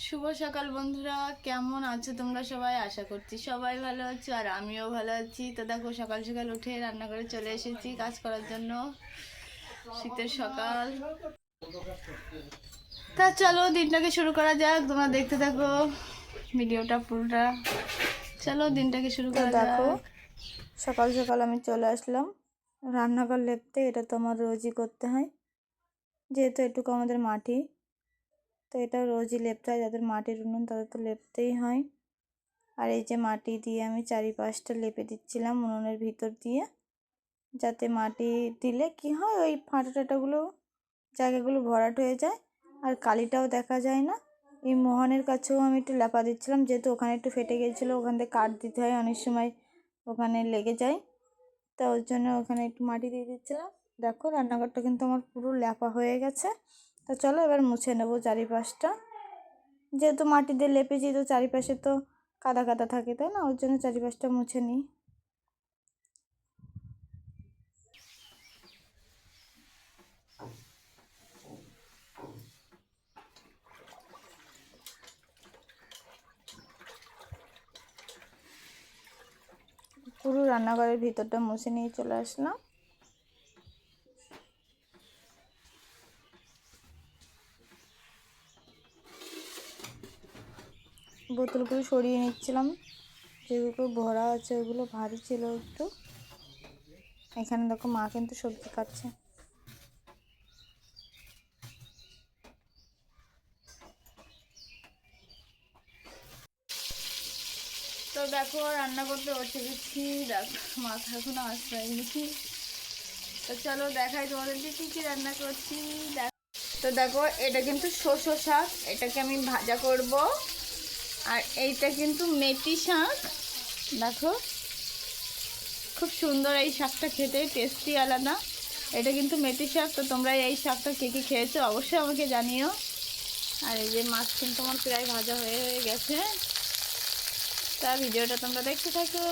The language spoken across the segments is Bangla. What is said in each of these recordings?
শুভ সকাল বন্ধুরা, কেমন আছো তোমরা সবাই? আশা করছি সবাই ভালো আছো আর আমিও ভালো আছি। তো দেখো সকাল সকাল উঠে রান্না করে চলে এসেছি কাজ করার জন্য। শীতের সকাল, তা চলো দিনটাকে শুরু করা যাক। তোমরা দেখতে থাকো ভিডিওটা পুরোটা। চলো দিনটাকে শুরু করা দেখো যাক। সকাল সকাল আমি চলে আসলাম রান্নাঘর লেপতে। এটা তো আমার রোজই করতে হয়, যেহেতু এটুকু আমাদের মাটি, তো এটা রোজই লেপতে হয়। যাদের মাটির উনুন তাদের তো লেপতেই হয়। আর এই যে মাটি দিয়ে আমি চারিপাশটা লেপে দিচ্ছিলাম উনুনের ভিতর দিয়ে, যাতে মাটি দিলে কি হয় ওই ফাটা টাটাগুলো জায়গাগুলো ভরাট হয়ে যায় আর কালিটাও দেখা যায় না। এই মোহনের কাছেও আমি একটু লেপা দিচ্ছিলাম, যেহেতু ওখানে একটু ফেটে গিয়েছিলো, ওখান থেকে কাট দিতে হয়, অনেক সময় ওখানে লেগে যায়, তো ওর জন্য ওখানে একটু মাটি দিয়ে দিচ্ছিলাম। দেখো রান্নাঘরটা কিন্তু আমার পুরো লেপা হয়ে গেছে। তো চলো এবার মুছে নেবো চারিপাশটা। যেহেতু মাটি দিয়ে লেপেছি তো চারিপাশে তো কাদা কাদা থাকে, তাই না? ওর জন্য চারিপাশটা মুছে নিই। পুরো রান্নাঘরের ভিতরটা মুছে নিয়ে চলে আসলাম। বোতলগুলো সরিয়ে নিচ্ছিলাম, যেগুলো ভরা আছে ওগুলো ভারী ছিল একটু। এখানে দেখো মা কিন্তু সবজি কাটছে। তো দেখো রান্না করতে বসে গেছি। দেখো মাথা এখনো আসবাইনি। তো চলো দেখাই তোমাদেরকে কী কী রান্না করছি। তো দেখো এটা কিন্তু শসা শাক, এটাকে আমি ভাজা করব। আর এইটা কিন্তু মেথি শাক। দেখো খুব সুন্দর এই শাকটা, খেতে টেস্টি আলাদা। এটা কিন্তু মেথি শাক। তো তোমরা এই শাকটা কে কী খেয়েছো অবশ্যই আমাকে জানিও। আর এই যে মাছ কিন্তু আমার প্রায় ভাজা হয়ে গেছে। তা ভিডিওটা তোমরা দেখতে থাকো।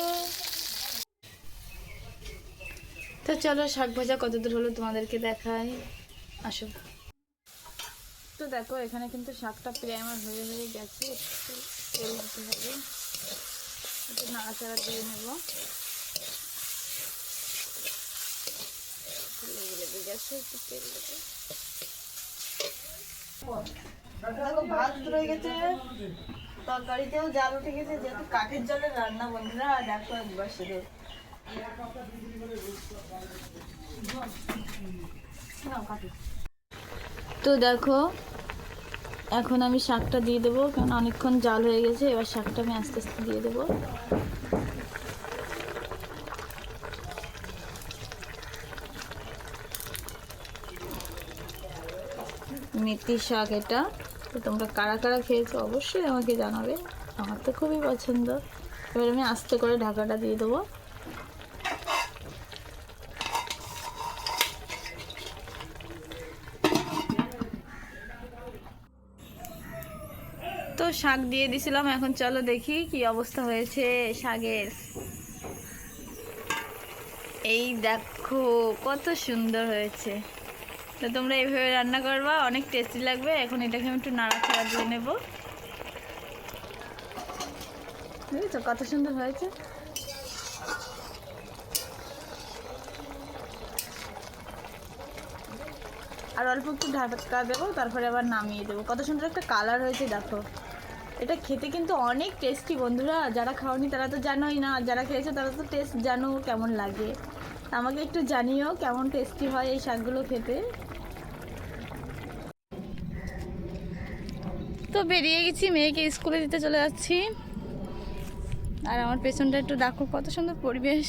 তো চলো শাক ভাজা কতদূর হলো তোমাদেরকে দেখাই, আসো। তো দেখো এখানে কিন্তু শাকটা প্রায় আমার হয়ে গেছে। একটু তেল দিতে হবে, একটু নাড়াচাড়া দিয়ে নেব। লেগে গেছে, একটু তেল দেবো। দেখো ভাত রয়ে গেছে, তরকারিতেও জাল উঠে গেছে, যেহেতু কাঠের জলের রান্না বন্ধুরা। দেখো একবার শুধু তো দেখো এখন আমি শাকটা দিয়ে দেবো, কারণ অনেকক্ষণ জাল হয়ে গেছে। এবার শাকটা আমি আস্তে আস্তে দিয়ে দেবো। মেথি শাক এটা। তো তোমরা কারা কারা খেয়েছো অবশ্যই আমাকে জানাবে, আমার তো খুবই পছন্দ। এবার আমি আস্তে করে ঢাকাটা দিয়ে দেবো। তো শাক দিয়ে দিছিলাম, এখন চলো দেখি কি অবস্থা হয়েছে শাকের। এই দেখো কত সুন্দর হয়েছে। তো তোমরা এইভাবে রান্না করবা, অনেক টেস্টি লাগবে। এখন এটাকে আমি একটু নাড়াচাড়া দিয়ে নেব। বুঝেছো কত সুন্দর হয়েছে। আর অল্প একটু ঢাকা দেবো, তারপরে আবার নামিয়ে দেবো। কত সুন্দর একটা কালার হয়েছে দেখো। এটা খেতে কিন্তু অনেক টেস্টি বন্ধুরা। যারা খাওনি তারা তো জানোই না, আর যারা খেয়েছে তারা তো টেস্ট জানো কেমন লাগে। আমাকে একটু জানিও কেমন টেস্টি হয় এই শাকগুলো খেতে। তো বেরিয়ে গেছি, মেয়েকে স্কুলে দিতে চলে যাচ্ছি। আর আমার পেছনটা একটু দেখো কত সুন্দর পরিবেশ,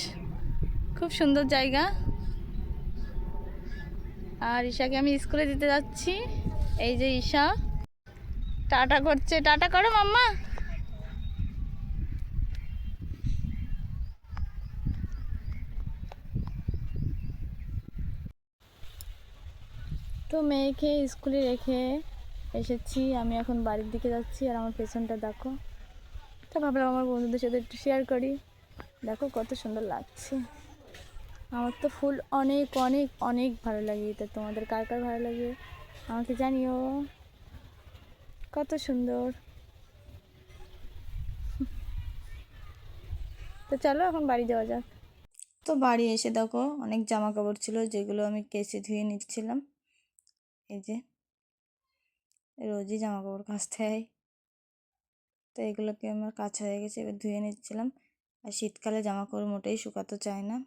খুব সুন্দর জায়গা। আর ঈশাকে আমি স্কুলে দিতে যাচ্ছি। এই যে ঈশা টাটা করছে, টাটা করো মাম্মা। তো মেয়েকে স্কুলে রেখে এসেছি, আমি এখন বাড়ির দিকে যাচ্ছি। আর আমার পেছনটা দেখো। তো ভাবলাম আমার বন্ধুদের সাথে একটু শেয়ার করি। দেখো কত সুন্দর লাগছে। আমার তো ফুল অনেক অনেক অনেক ভালো লাগে। তো তোমাদের কার কার ভালো লাগে আমাকে জানিও। কত সুন্দর। তো চলো এখন বাড়ি যাওয়া যাক। তো বাড়ি এসে দেখো অনেক জামা কাপড় ছিল যেগুলো আমি কেচে ধুয়ে নিচ্ছিলাম। এই যে রোজই জামা কাপড় কাচতে হয়, তো এগুলোকে আমার কাছা হয়ে গেছে, এবার ধুয়ে নিচ্ছিলাম। আর শীতকালে জামা কাপড় মোটেই শুকাতে চায় না।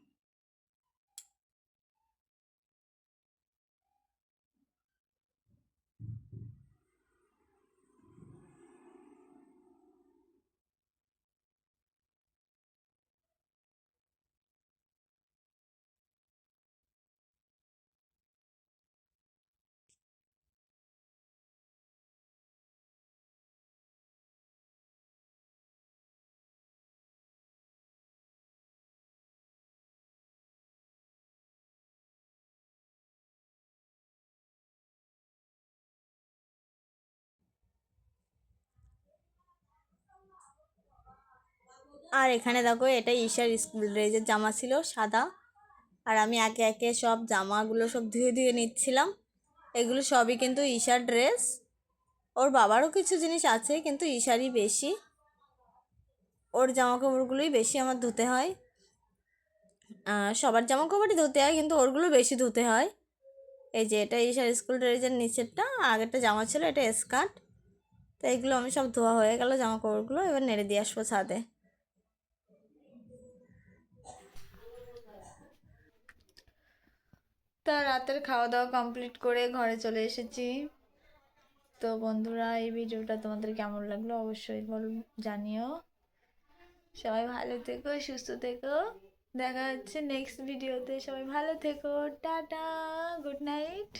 আর এখানে দেখো এটা ঈশার স্কুল ড্রেসের জামা ছিল সাদা, আর আমি একে একে সব জামাগুলো সব ধুয়ে ধুয়ে নিচ্ছিলাম। এগুলো সবই কিন্তু ঈশার ড্রেস। ওর বাবারও কিছু জিনিস আছে কিন্তু ঈশারই বেশি, ওর জামা কাপড়গুলোই বেশি আমার ধুতে হয়। সবার জামা কাপড়ই ধুতে হয় কিন্তু ওরগুলো বেশি ধুতে হয়। এই যে এটা ঈশার স্কুল ড্রেসের নিচেরটা, আগেরটা জামা ছিল, এটা স্কার্ট। তো এইগুলো আমি সব ধোয়া হয়ে গেল জামা কাপড়গুলো, এবার নেড়ে দিয়ে আসবো ছাদে। তা রাতের খাওয়া দাওয়া কমপ্লিট করে ঘরে চলে এসেছি। তো বন্ধুরা, এই ভিডিওটা তোমাদের কেমন লাগলো অবশ্যই জানিও। সবাই ভালো থেকো, সুস্থ থেকো। দেখা হচ্ছে নেক্সট ভিডিওতে। সবাই ভালো থেকো, টাটা, গুড নাইট।